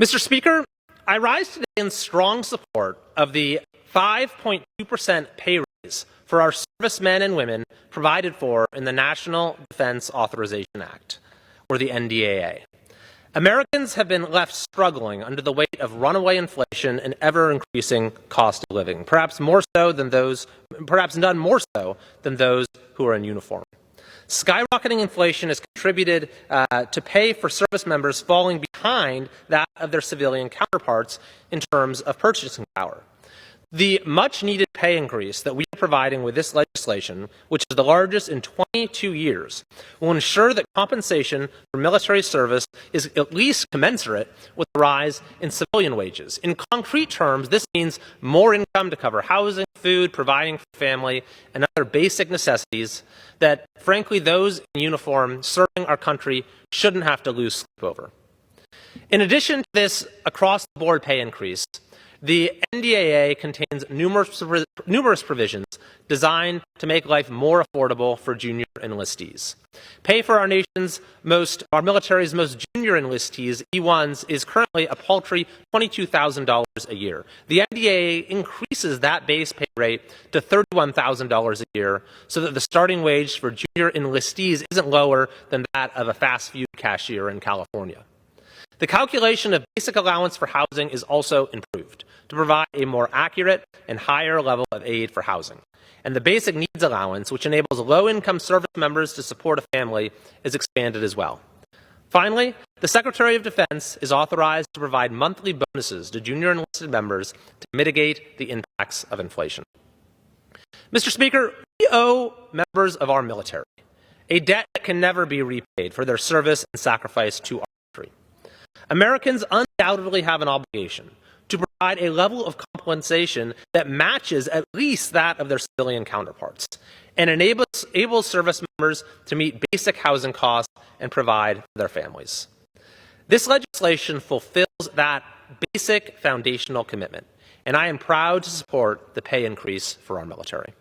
Mr. Speaker, I rise today in strong support of the 5.2% pay raise for our servicemen and women provided for in the National Defense Authorization Act, or the NDAA. Americans have been left struggling under the weight of runaway inflation and ever-increasing cost of living, perhaps none more so than those who are in uniform. Skyrocketing inflation has contributed to pay for service members falling behind that of their civilian counterparts in terms of purchasing power. The much-needed pay increase that we are providing with this legislation, which is the largest in 22 years, will ensure that compensation for military service is at least commensurate with the rise in civilian wages. In concrete terms, this means more income to cover housing, food, providing for family, and other basic necessities that, frankly, those in uniform serving our country shouldn't have to lose sleep over. In addition to this across-the-board pay increase, the NDAA contains numerous provisions designed to make life more affordable for junior enlistees. Pay for our military's most junior enlistees, E1s, is currently a paltry $22,000 a year. The NDAA increases that base pay rate to $31,000 a year so that the starting wage for junior enlistees isn't lower than that of a fast food cashier in California. The calculation of basic allowance for housing is also improved to provide a more accurate and higher level of aid for housing. And the basic needs allowance, which enables low-income service members to support a family, is expanded as well. Finally, the Secretary of Defense is authorized to provide monthly bonuses to junior enlisted members to mitigate the impacts of inflation. Mr. Speaker, we owe members of our military a debt that can never be repaid for their service and sacrifice to our country. Americans undoubtedly have an obligation to provide a level of compensation that matches at least that of their civilian counterparts and enables service members to meet basic housing costs and provide for their families. This legislation fulfills that basic foundational commitment, and I am proud to support the pay increase for our military.